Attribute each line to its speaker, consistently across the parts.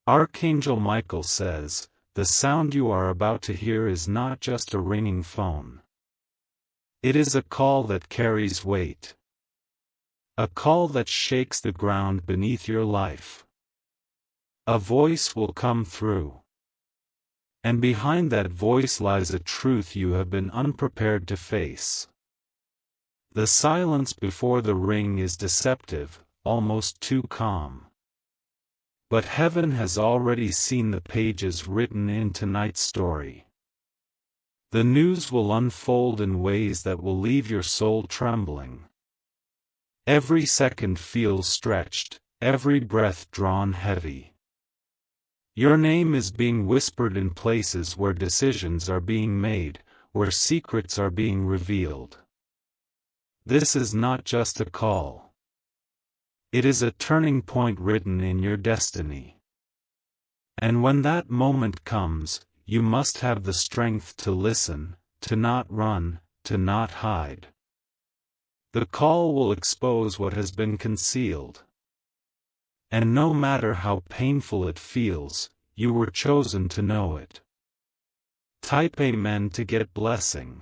Speaker 1: Archangel Michael says, the sound you are about to hear is not just a ringing phone. It is a call that carries weight. A call that shakes the ground beneath your life. A voice will come through. And behind that voice lies a truth you have been unprepared to face. The silence before the ring is deceptive, almost too calm. But heaven has already seen the pages written in tonight's story. The news will unfold in ways that will leave your soul trembling. Every second feels stretched, every breath drawn heavy. Your name is being whispered in places where decisions are being made, where secrets are being revealed. This is not just a call. It is a turning point written in your destiny. And when that moment comes, you must have the strength to listen, to not run, to not hide. The call will expose what has been concealed. And no matter how painful it feels, you were chosen to know it. Type Amen to get blessing.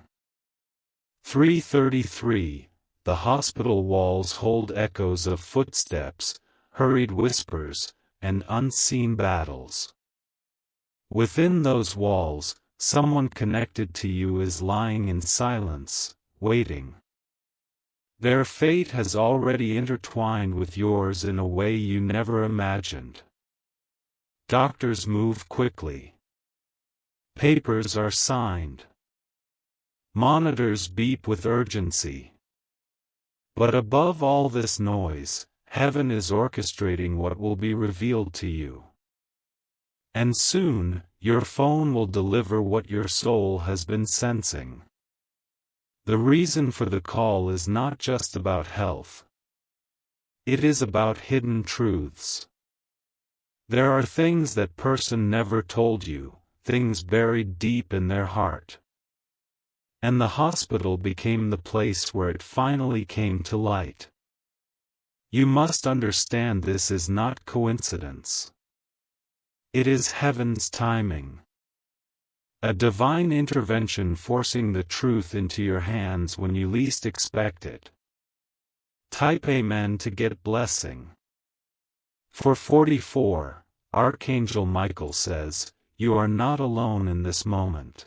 Speaker 1: 333. The hospital walls hold echoes of footsteps, hurried whispers, and unseen battles. Within those walls, someone connected to you is lying in silence, waiting. Their fate has already intertwined with yours in a way you never imagined. Doctors move quickly. Papers are signed. Monitors beep with urgency. But above all this noise, heaven is orchestrating what will be revealed to you. And soon, your phone will deliver what your soul has been sensing. The reason for the call is not just about health. It is about hidden truths. There are things that person never told you, things buried deep in their heart. And the hospital became the place where it finally came to light. You must understand this is not coincidence. It is heaven's timing. A divine intervention forcing the truth into your hands when you least expect it. Type Amen to get blessing. For 44, Archangel Michael says, you are not alone in this moment.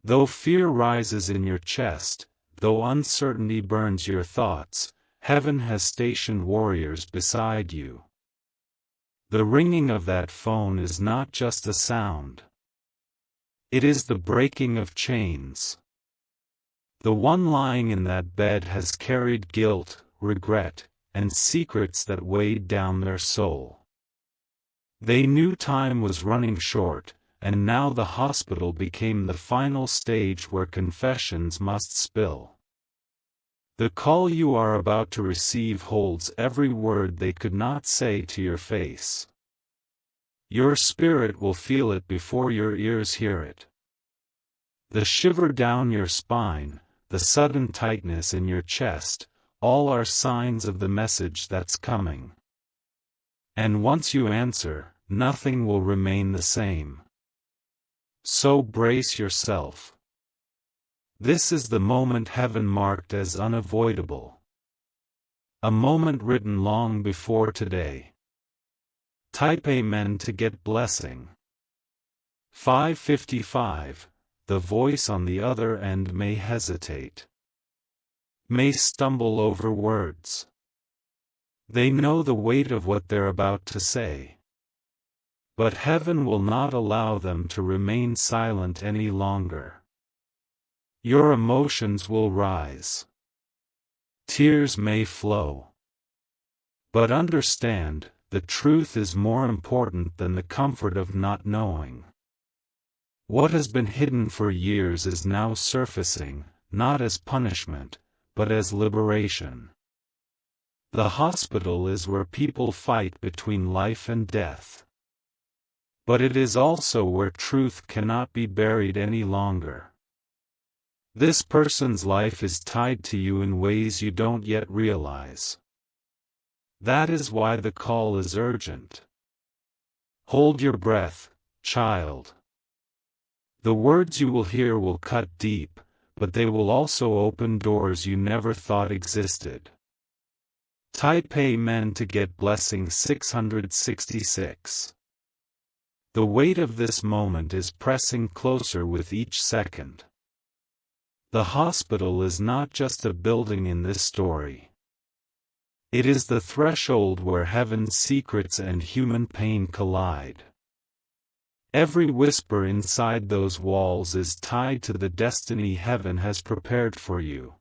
Speaker 1: Though fear rises in your chest, though uncertainty burns your thoughts, heaven has stationed warriors beside you. The ringing of that phone is not just a sound. It is the breaking of chains. The one lying in that bed has carried guilt, regret, and secrets that weighed down their soul. They knew time was running short, and now the hospital became the final stage where confessions must spill. The call you are about to receive holds every word they could not say to your face. Your spirit will feel it before your ears hear it. The shiver down your spine, the sudden tightness in your chest, all are signs of the message that's coming. And once you answer, nothing will remain the same. So brace yourself. This is the moment heaven marked as unavoidable. A moment written long before today. Type Amen to get blessing. 555. The voice on the other end may hesitate. May stumble over words. They know the weight of what they're about to say. But heaven will not allow them to remain silent any longer. Your emotions will rise. Tears may flow. But understand, the truth is more important than the comfort of not knowing. What has been hidden for years is now surfacing, not as punishment, but as liberation. The hospital is where people fight between life and death. But it is also where truth cannot be buried any longer. This person's life is tied to you in ways you don't yet realize. That is why the call is urgent. Hold your breath, child. The words you will hear will cut deep, but they will also open doors you never thought existed. Type Amen to get blessing 666. The weight of this moment is pressing closer with each second. The hospital is not just a building in this story. It is the threshold where heaven's secrets and human pain collide. Every whisper inside those walls is tied to the destiny heaven has prepared for you.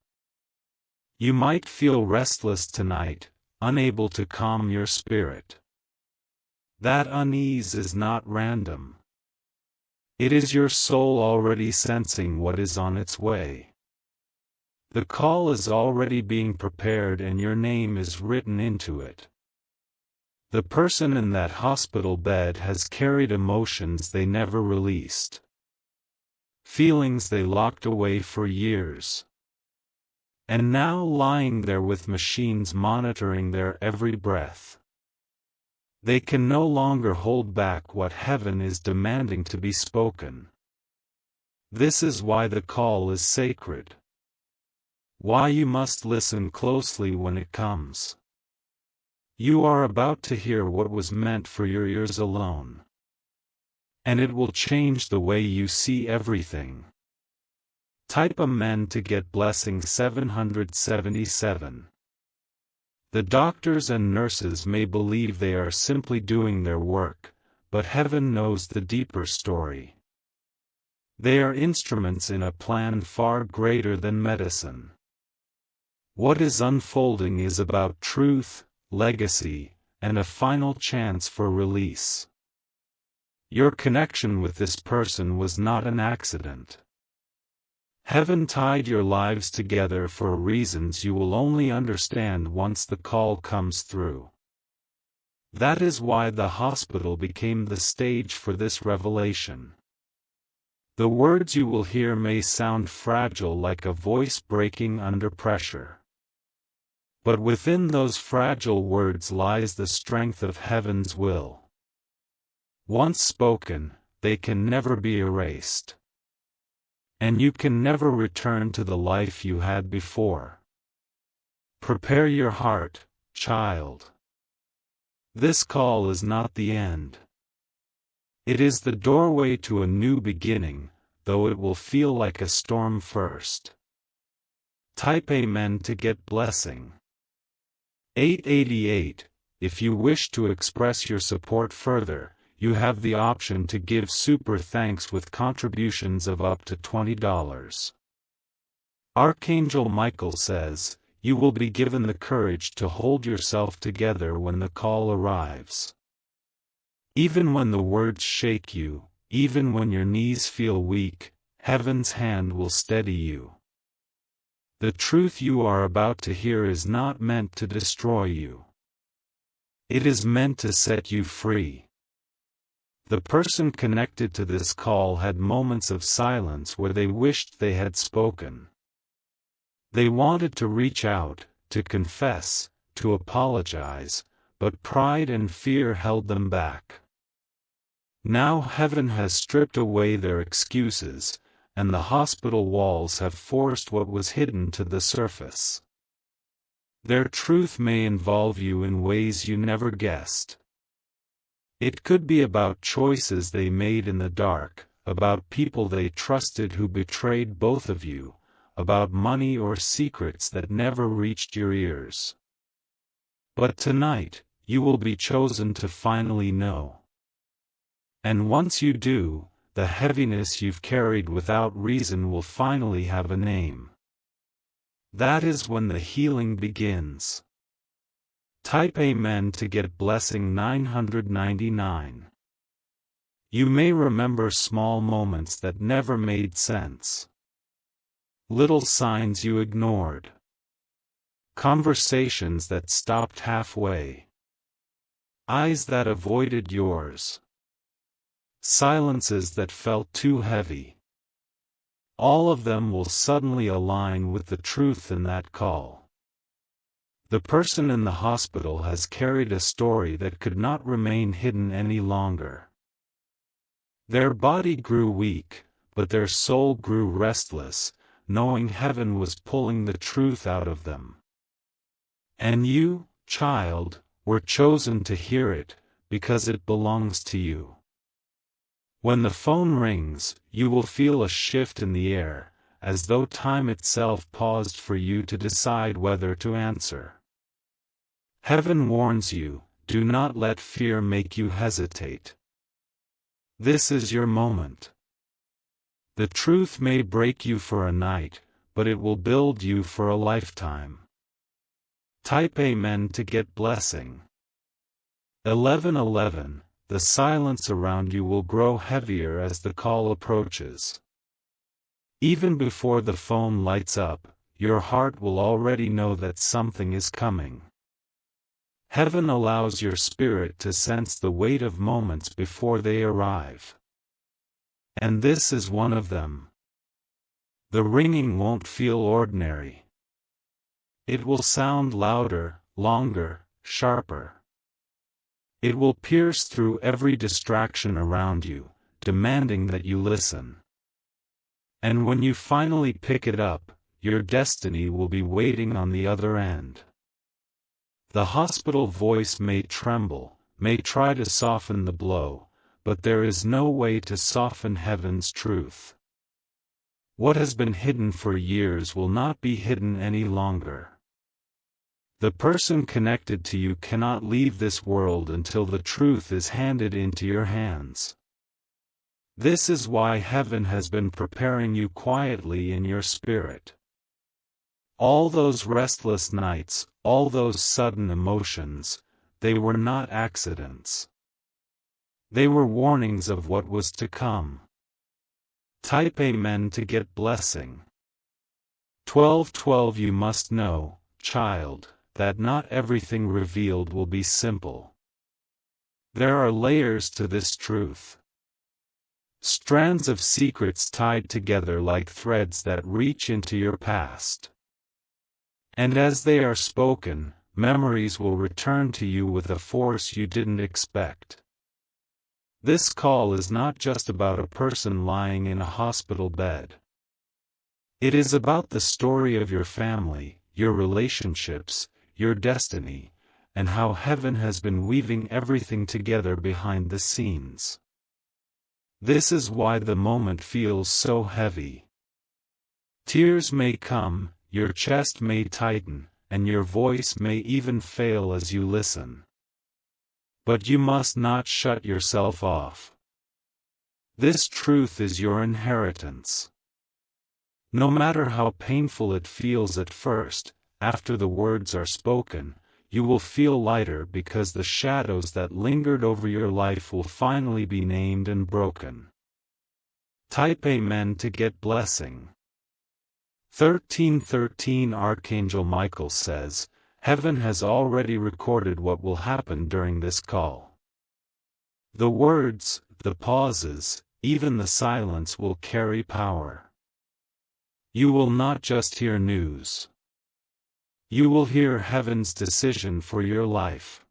Speaker 1: You might feel restless tonight, unable to calm your spirit. That unease is not random. It is your soul already sensing what is on its way. The call is already being prepared and your name is written into it. The person in that hospital bed has carried emotions they never released. Feelings they locked away for years. And now lying there with machines monitoring their every breath. They can no longer hold back what heaven is demanding to be spoken. This is why the call is sacred. Why you must listen closely when it comes. You are about to hear what was meant for your ears alone. And it will change the way you see everything. Type Amen to get blessing 777. The doctors and nurses may believe they are simply doing their work, but heaven knows the deeper story. They are instruments in a plan far greater than medicine. What is unfolding is about truth, legacy, and a final chance for release. Your connection with this person was not an accident. Heaven tied your lives together for reasons you will only understand once the call comes through. That is why the hospital became the stage for this revelation. The words you will hear may sound fragile like a voice breaking under pressure. But within those fragile words lies the strength of heaven's will. Once spoken, they can never be erased. And you can never return to the life you had before. Prepare your heart, child. This call is not the end. It is the doorway to a new beginning, though it will feel like a storm first. Type Amen to get blessing. 888. If you wish to express your support further, you have the option to give super thanks with contributions of up to $20. Archangel Michael says, you will be given the courage to hold yourself together when the call arrives. Even when the words shake you, even when your knees feel weak, heaven's hand will steady you. The truth you are about to hear is not meant to destroy you. It is meant to set you free. The person connected to this call had moments of silence where they wished they had spoken. They wanted to reach out, to confess, to apologize, but pride and fear held them back. Now heaven has stripped away their excuses, and the hospital walls have forced what was hidden to the surface. Their truth may involve you in ways you never guessed. It could be about choices they made in the dark, about people they trusted who betrayed both of you, about money or secrets that never reached your ears. But tonight, you will be chosen to finally know. And once you do, the heaviness you've carried without reason will finally have a name. That is when the healing begins. Type Amen to get blessing 999. You may remember small moments that never made sense. Little signs you ignored. Conversations that stopped halfway. Eyes that avoided yours. Silences that felt too heavy. All of them will suddenly align with the truth in that call. The person in the hospital has carried a story that could not remain hidden any longer. Their body grew weak, but their soul grew restless, knowing heaven was pulling the truth out of them. And you, child, were chosen to hear it, because it belongs to you. When the phone rings, you will feel a shift in the air, as though time itself paused for you to decide whether to answer. Heaven warns you, do not let fear make you hesitate. This is your moment. The truth may break you for a night, but it will build you for a lifetime. Type Amen to get blessing. 11:11. The silence around you will grow heavier as the call approaches. Even before the phone lights up, your heart will already know that something is coming. Heaven allows your spirit to sense the weight of moments before they arrive. And this is one of them. The ringing won't feel ordinary. It will sound louder, longer, sharper. It will pierce through every distraction around you, demanding that you listen. And when you finally pick it up, your destiny will be waiting on the other end. The hospital voice may tremble, may try to soften the blow, but there is no way to soften heaven's truth. What has been hidden for years will not be hidden any longer. The person connected to you cannot leave this world until the truth is handed into your hands. This is why heaven has been preparing you quietly in your spirit. All those restless nights, all those sudden emotions, they were not accidents. They were warnings of what was to come. Type Amen to get blessing. 12:12. You must know, child, that not everything revealed will be simple. There are layers to this truth. Strands of secrets tied together like threads that reach into your past. And as they are spoken, memories will return to you with a force you didn't expect. This call is not just about a person lying in a hospital bed. It is about the story of your family, your relationships, your destiny, and how heaven has been weaving everything together behind the scenes. This is why the moment feels so heavy. Tears may come, your chest may tighten, and your voice may even fail as you listen. But you must not shut yourself off. This truth is your inheritance. No matter how painful it feels at first, after the words are spoken, you will feel lighter because the shadows that lingered over your life will finally be named and broken. Type Amen to get blessing. 13:13. Archangel Michael says, heaven has already recorded what will happen during this call. The words, the pauses, even the silence will carry power. You will not just hear news. You will hear heaven's decision for your life.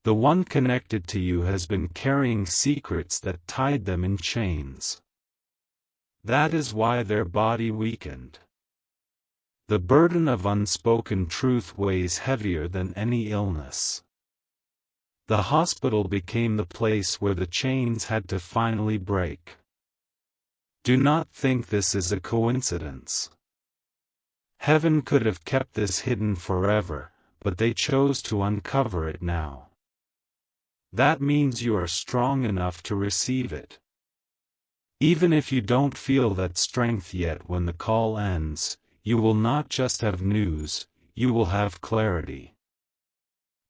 Speaker 1: The one connected to you has been carrying secrets that tied them in chains. That is why their body weakened. The burden of unspoken truth weighs heavier than any illness. The hospital became the place where the chains had to finally break. Do not think this is a coincidence. Heaven could have kept this hidden forever, but they chose to uncover it now. That means you are strong enough to receive it. Even if you don't feel that strength yet, when the call ends, you will not just have news, you will have clarity.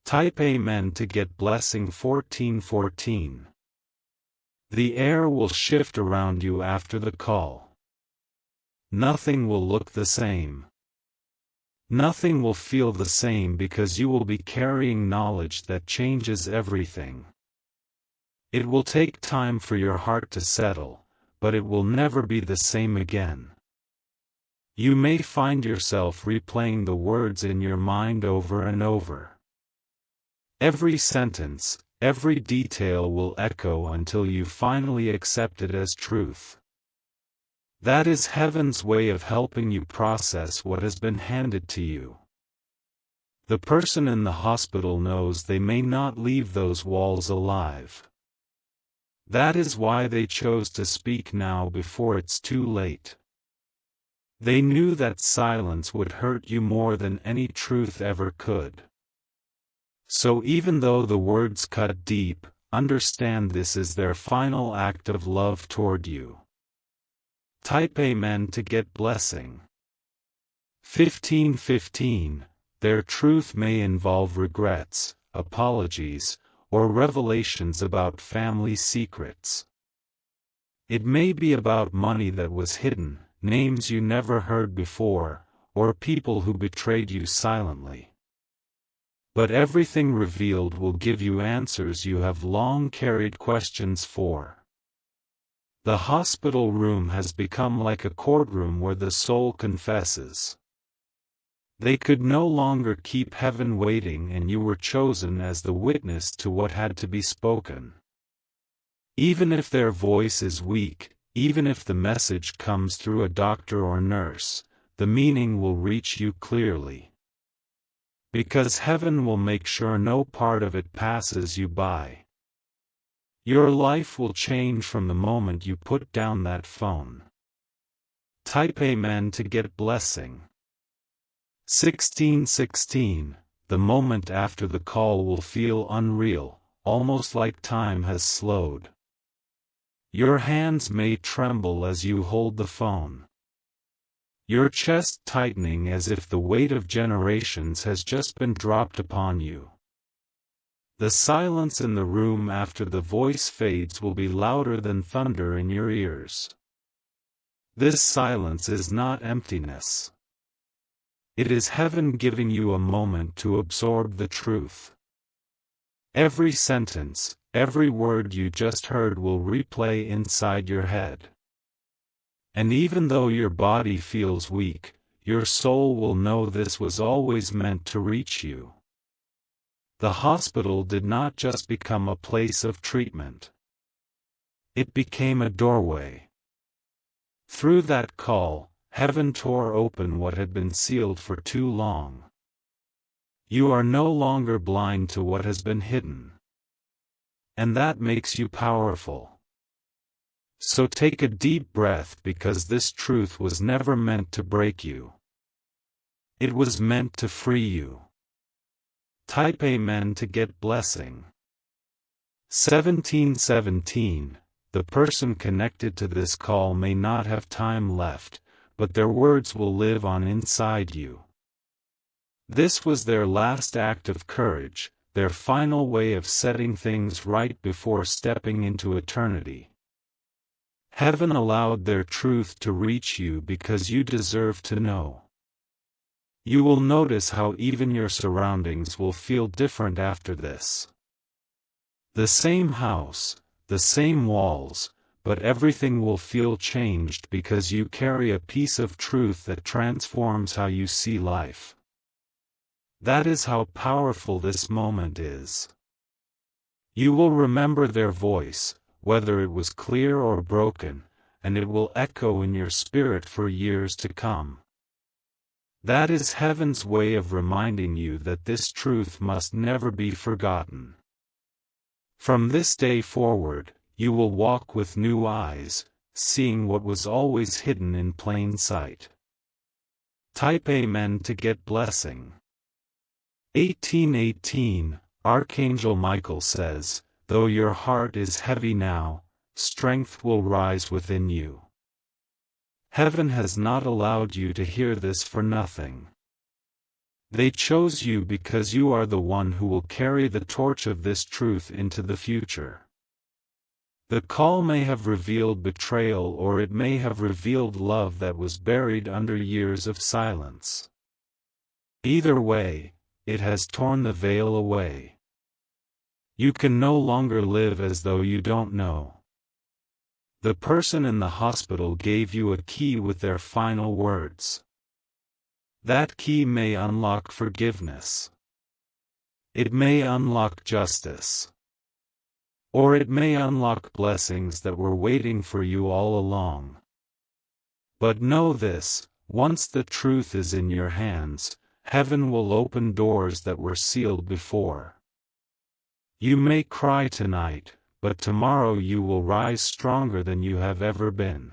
Speaker 1: Type Amen to get blessing. 14:14. The air will shift around you after the call. Nothing will look the same. Nothing will feel the same because you will be carrying knowledge that changes everything. It will take time for your heart to settle, but it will never be the same again. You may find yourself replaying the words in your mind over and over. Every sentence, every detail will echo until you finally accept it as truth. That is heaven's way of helping you process what has been handed to you. The person in the hospital knows they may not leave those walls alive. That is why they chose to speak now before it's too late. They knew that silence would hurt you more than any truth ever could. So even though the words cut deep, understand this is their final act of love toward you. Type Amen to get blessing. 15:15. Their truth may involve regrets, apologies, or revelations about family secrets. It may be about money that was hidden, names you never heard before, or people who betrayed you silently. But everything revealed will give you answers you have long carried questions for. The hospital room has become like a courtroom where the soul confesses. They could no longer keep heaven waiting, and you were chosen as the witness to what had to be spoken. Even if their voice is weak, even if the message comes through a doctor or nurse, the meaning will reach you clearly. Because heaven will make sure no part of it passes you by. Your life will change from the moment you put down that phone. Type Amen to get blessing. 16:16. The moment after the call will feel unreal, almost like time has slowed. Your hands may tremble as you hold the phone. Your chest tightening as if the weight of generations has just been dropped upon you. The silence in the room after the voice fades will be louder than thunder in your ears. This silence is not emptiness. It is heaven giving you a moment to absorb the truth. Every sentence, every word you just heard will replay inside your head. And even though your body feels weak, your soul will know this was always meant to reach you. The hospital did not just become a place of treatment. It became a doorway. Through that call, heaven tore open what had been sealed for too long. You are no longer blind to what has been hidden. And that makes you powerful. So take a deep breath, because this truth was never meant to break you. It was meant to free you. Type Amen to get blessing. 17:17. The person connected to this call may not have time left, but their words will live on inside you. This was their last act of courage, their final way of setting things right before stepping into eternity. Heaven allowed their truth to reach you because you deserve to know. You will notice how even your surroundings will feel different after this. The same house, the same walls, but everything will feel changed because you carry a piece of truth that transforms how you see life. That is how powerful this moment is. You will remember their voice, whether it was clear or broken, and it will echo in your spirit for years to come. That is heaven's way of reminding you that this truth must never be forgotten. From this day forward, you will walk with new eyes, seeing what was always hidden in plain sight. Type Amen to get blessing. 18:18. Archangel Michael says, though your heart is heavy now, strength will rise within you. Heaven has not allowed you to hear this for nothing. They chose you because you are the one who will carry the torch of this truth into the future. The call may have revealed betrayal, or it may have revealed love that was buried under years of silence. Either way, it has torn the veil away. You can no longer live as though you don't know. The person in the hospital gave you a key with their final words. That key may unlock forgiveness. It may unlock justice. Or it may unlock blessings that were waiting for you all along. But know this, once the truth is in your hands, heaven will open doors that were sealed before. You may cry tonight, but tomorrow you will rise stronger than you have ever been.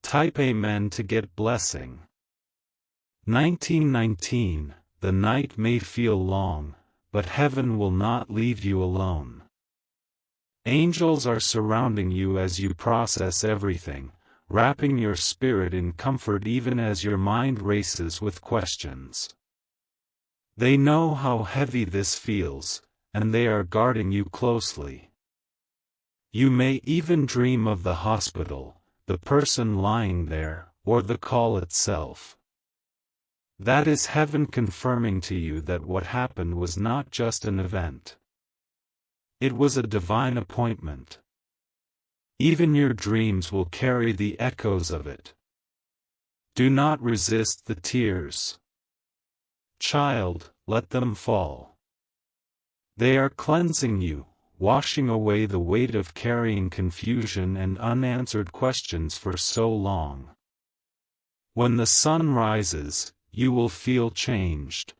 Speaker 1: Type Amen to get blessing. 1919. The night may feel long, but heaven will not leave you alone. Angels are surrounding you as you process everything, wrapping your spirit in comfort even as your mind races with questions. They know how heavy this feels, and they are guarding you closely. You may even dream of the hospital, the person lying there, or the call itself. That is heaven confirming to you that what happened was not just an event. It was a divine appointment. Even your dreams will carry the echoes of it. Do not resist the tears. Child, let them fall. They are cleansing you, washing away the weight of carrying confusion and unanswered questions for so long. When the sun rises, you will feel changed.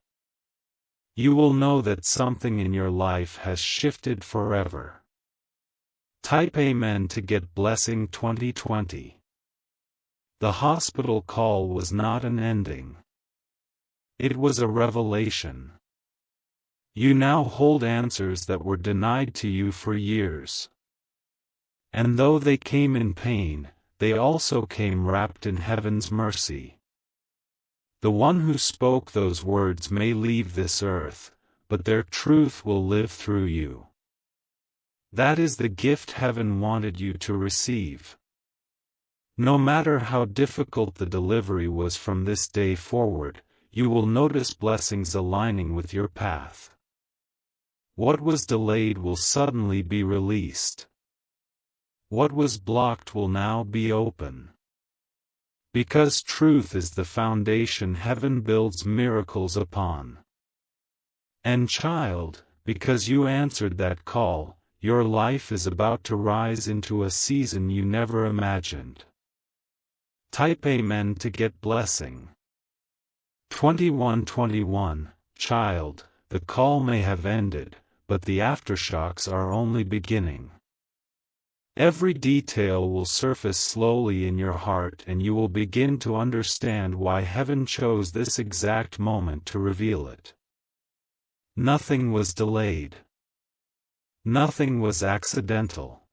Speaker 1: You will know that something in your life has shifted forever. Type Amen to get blessing 2020. The hospital call was not an ending. It was a revelation. You now hold answers that were denied to you for years. And though they came in pain, they also came wrapped in heaven's mercy. The one who spoke those words may leave this earth, but their truth will live through you. That is the gift heaven wanted you to receive. No matter how difficult the delivery was from this day forward, you will notice blessings aligning with your path. What was delayed will suddenly be released. What was blocked will now be open. Because truth is the foundation heaven builds miracles upon. And child, because you answered that call, your life is about to rise into a season you never imagined. Type Amen to get blessing. 2121. Child, the call may have ended, but the aftershocks are only beginning. Every detail will surface slowly in your heart and you will begin to understand why heaven chose this exact moment to reveal it. Nothing was delayed. Nothing was accidental.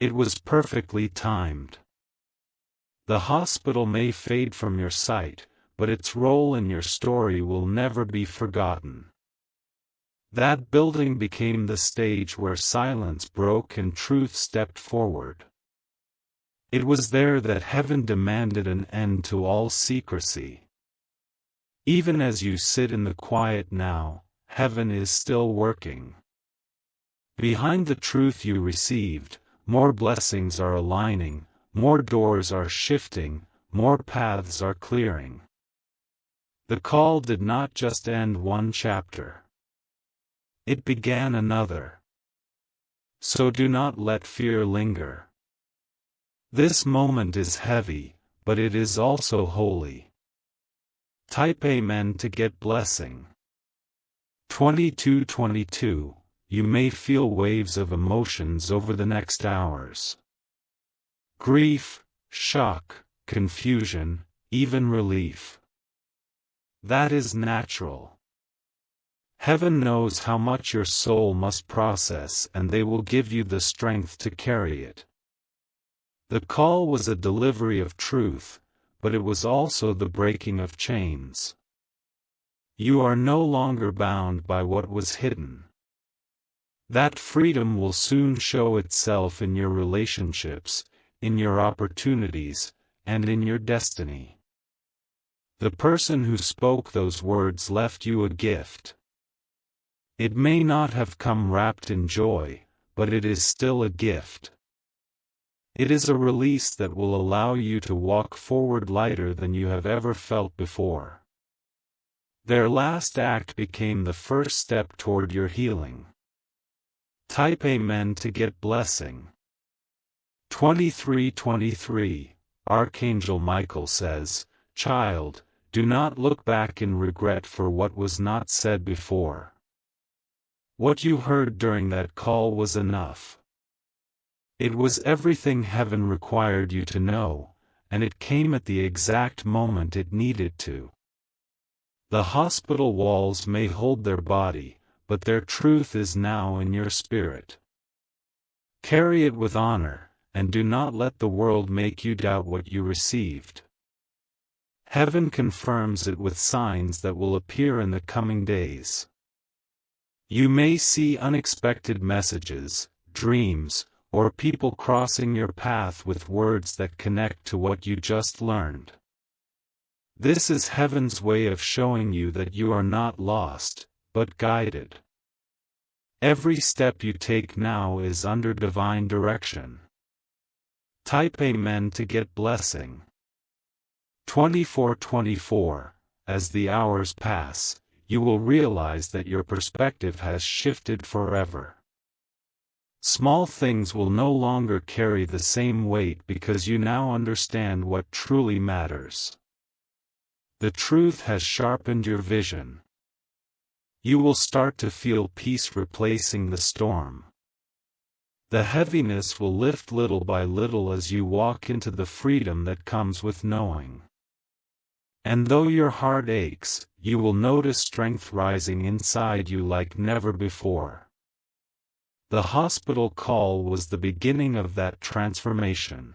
Speaker 1: It was perfectly timed. The hospital may fade from your sight, but its role in your story will never be forgotten. That building became the stage where silence broke and truth stepped forward. It was there that heaven demanded an end to all secrecy. Even as you sit in the quiet now, heaven is still working. Behind the truth you received, more blessings are aligning, more doors are shifting, more paths are clearing. The call did not just end one chapter. It began another. So do not let fear linger. This moment is heavy, but it is also holy. Type Amen to get blessing. 2222. You may feel waves of emotions over the next hours. Grief, shock, confusion, even relief. That is natural. Heaven knows how much your soul must process and they will give you the strength to carry it. The call was a delivery of truth, but it was also the breaking of chains. You are no longer bound by what was hidden. That freedom will soon show itself in your relationships, in your opportunities, and in your destiny. The person who spoke those words left you a gift. It may not have come wrapped in joy, but it is still a gift. It is a release that will allow you to walk forward lighter than you have ever felt before. Their last act became the first step toward your healing. Type Amen to get blessing. 23:23, Archangel Michael says, "Child, do not look back in regret for what was not said before. What you heard during that call was enough. It was everything heaven required you to know, and it came at the exact moment it needed to. The hospital walls may hold their body, but their truth is now in your spirit. Carry it with honor, and do not let the world make you doubt what you received. Heaven confirms it with signs that will appear in the coming days. You may see unexpected messages, dreams, or people crossing your path with words that connect to what you just learned. This is heaven's way of showing you that you are not lost, but guided. Every step you take now is under divine direction. Type Amen to get blessing. 24:24, as the hours pass, you will realize that your perspective has shifted forever. Small things will no longer carry the same weight because you now understand what truly matters. The truth has sharpened your vision. You will start to feel peace replacing the storm. The heaviness will lift little by little as you walk into the freedom that comes with knowing. And though your heart aches, you will notice strength rising inside you like never before. The hospital call was the beginning of that transformation.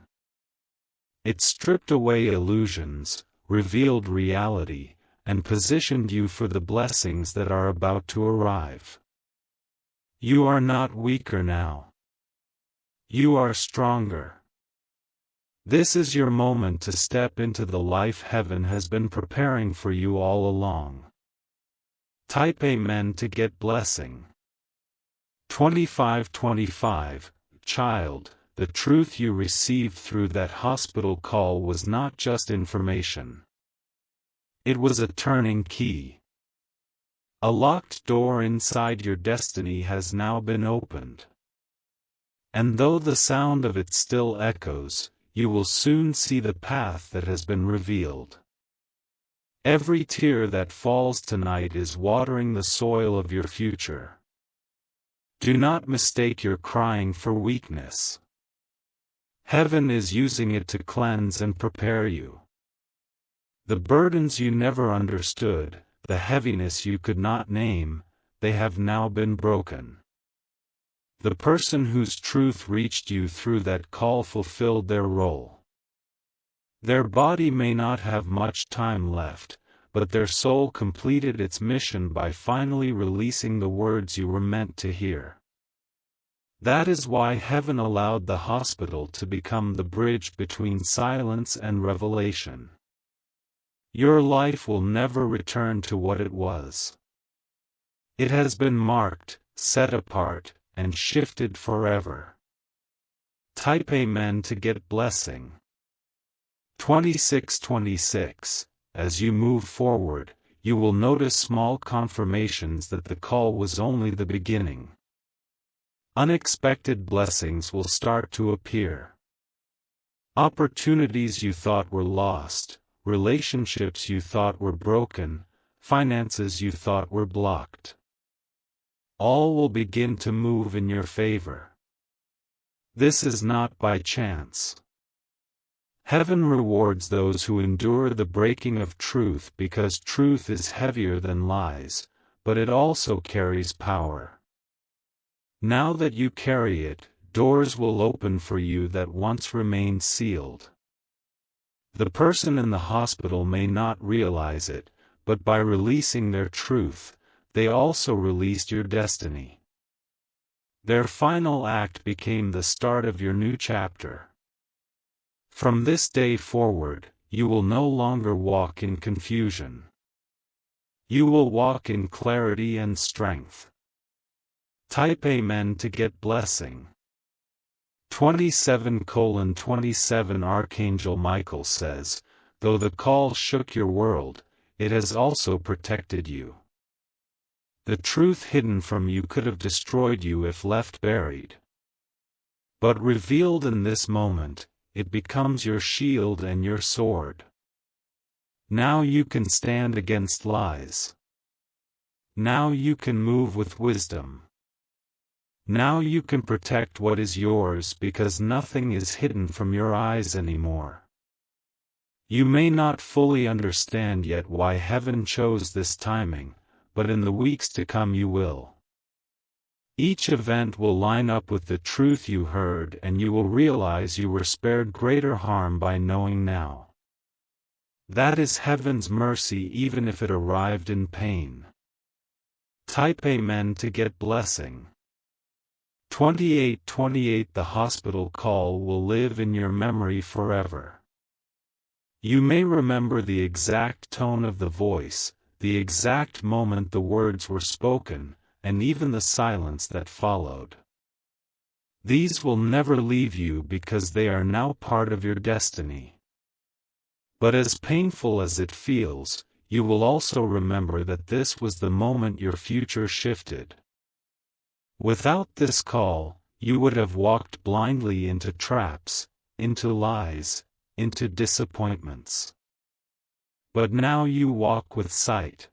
Speaker 1: It stripped away illusions, revealed reality, and positioned you for the blessings that are about to arrive. You are not weaker now. You are stronger. This is your moment to step into the life heaven has been preparing for you all along. Type Amen to get blessing. 25:25, Child, the truth you received through that hospital call was not just information. It was a turning key. A locked door inside your destiny has now been opened. And though the sound of it still echoes, you will soon see the path that has been revealed. Every tear that falls tonight is watering the soil of your future. Do not mistake your crying for weakness. Heaven is using it to cleanse and prepare you. The burdens you never understood, the heaviness you could not name, they have now been broken. The person whose truth reached you through that call fulfilled their role. Their body may not have much time left, but their soul completed its mission by finally releasing the words you were meant to hear. That is why heaven allowed the hospital to become the bridge between silence and revelation. Your life will never return to what it was. It has been marked, set apart, and shifted forever. Type Amen to get blessing. 26:26, as you move forward, you will notice small confirmations that the call was only the beginning. Unexpected blessings will start to appear. Opportunities you thought were lost, relationships you thought were broken, finances you thought were blocked. All will begin to move in your favor. This is not by chance. Heaven rewards those who endure the breaking of truth because truth is heavier than lies, but it also carries power. Now that you carry it, doors will open for you that once remained sealed. The person in the hospital may not realize it, but by releasing their truth, they also released your destiny. Their final act became the start of your new chapter. From this day forward, you will no longer walk in confusion. You will walk in clarity and strength. Type Amen to get blessing. 27:27 Archangel Michael says, though the call shook your world, it has also protected you. The truth hidden from you could have destroyed you if left buried. But revealed in this moment, it becomes your shield and your sword. Now you can stand against lies. Now you can move with wisdom. Now you can protect what is yours because nothing is hidden from your eyes anymore. You may not fully understand yet why heaven chose this timing, but in the weeks to come you will. Each event will line up with the truth you heard, and you will realize you were spared greater harm by knowing now. That is heaven's mercy, even if it arrived in pain. Type Amen to get blessing. 2828 The hospital call will live in your memory forever. You may remember the exact tone of the voice, the exact moment the words were spoken, and even the silence that followed. These will never leave you because they are now part of your destiny. But as painful as it feels, you will also remember that this was the moment your future shifted. Without this call, you would have walked blindly into traps, into lies, into disappointments. But now you walk with sight.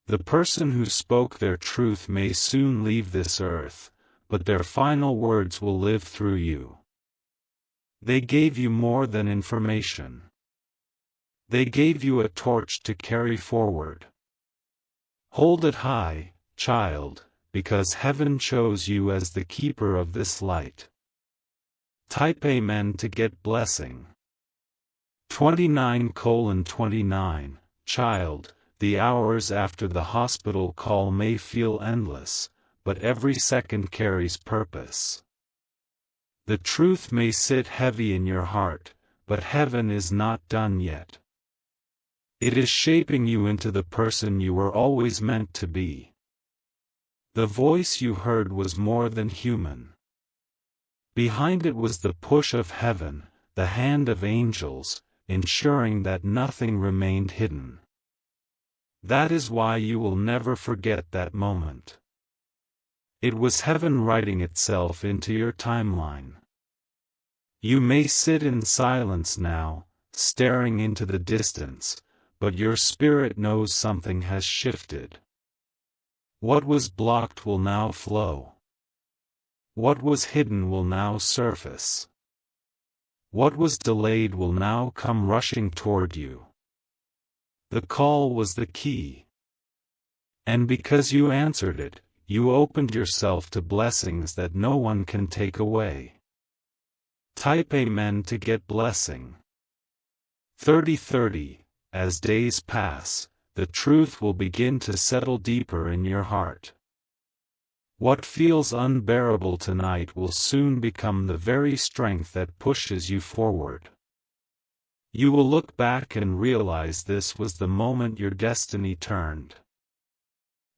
Speaker 1: The person who spoke their truth may soon leave this earth, but their final words will live through you. They gave you more than information. They gave you a torch to carry forward. Hold it high, child, because heaven chose you as the keeper of this light. Type Amen to get blessing. 29:29 Child, the hours after the hospital call may feel endless, but every second carries purpose. The truth may sit heavy in your heart, but heaven is not done yet. It is shaping you into the person you were always meant to be. The voice you heard was more than human. Behind it was the push of heaven, the hand of angels, ensuring that nothing remained hidden. That is why you will never forget that moment. It was heaven writing itself into your timeline. You may sit in silence now, staring into the distance, but your spirit knows something has shifted. What was blocked will now flow. What was hidden will now surface. What was delayed will now come rushing toward you. The call was the key. And because you answered it, you opened yourself to blessings that no one can take away. Type Amen to get blessing. 30:30 As days pass, the truth will begin to settle deeper in your heart. What feels unbearable tonight will soon become the very strength that pushes you forward. You will look back and realize this was the moment your destiny turned.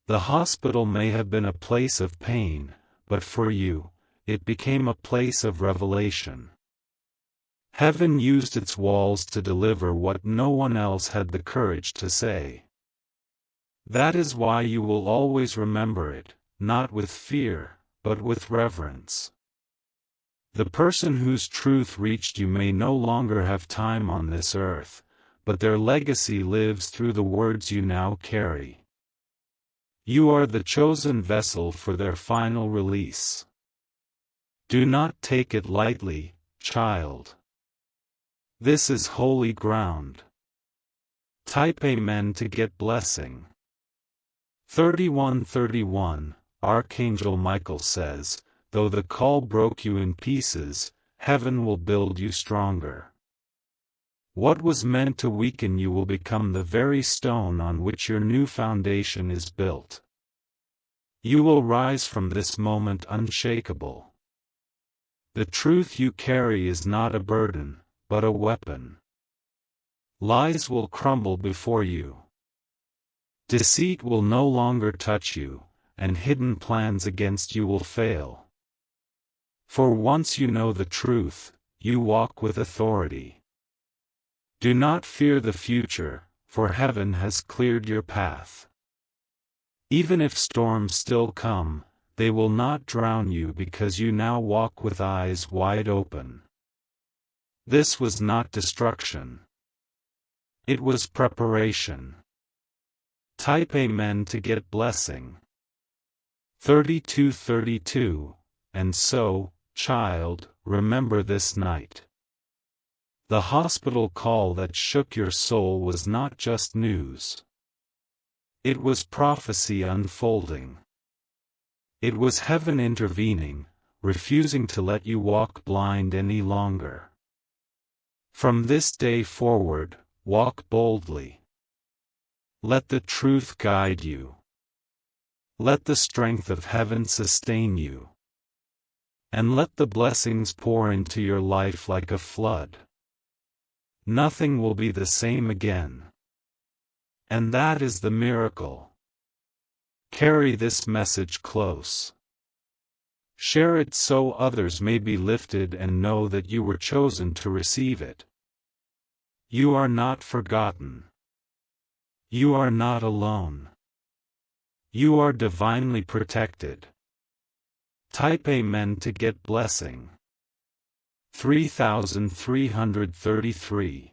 Speaker 1: The hospital may have been a place of pain, but for you, it became a place of revelation. Heaven used its walls to deliver what no one else had the courage to say. That is why you will always remember it, not with fear, but with reverence. The person whose truth reached you may no longer have time on this earth, but their legacy lives through the words you now carry. You are the chosen vessel for their final release. Do not take it lightly, child. This is holy ground. Type Amen to get blessing. 31:31 Archangel Michael says, though the call broke you in pieces, heaven will build you stronger. What was meant to weaken you will become the very stone on which your new foundation is built. You will rise from this moment unshakable. The truth you carry is not a burden, but a weapon. Lies will crumble before you. Deceit will no longer touch you, and hidden plans against you will fail. For once you know the truth, you walk with authority. Do not fear the future, for heaven has cleared your path. Even if storms still come, they will not drown you because you now walk with eyes wide open. This was not destruction. It was preparation. Type Amen to get blessing. 32:32, and so, child, remember this night. The hospital call that shook your soul was not just news. It was prophecy unfolding. It was heaven intervening, refusing to let you walk blind any longer. From this day forward, walk boldly. Let the truth guide you. Let the strength of heaven sustain you. And let the blessings pour into your life like a flood. Nothing will be the same again. And that is the miracle. Carry this message close. Share it so others may be lifted and know that you were chosen to receive it. You are not forgotten. You are not alone. You are divinely protected. Type Amen to get blessing. 3333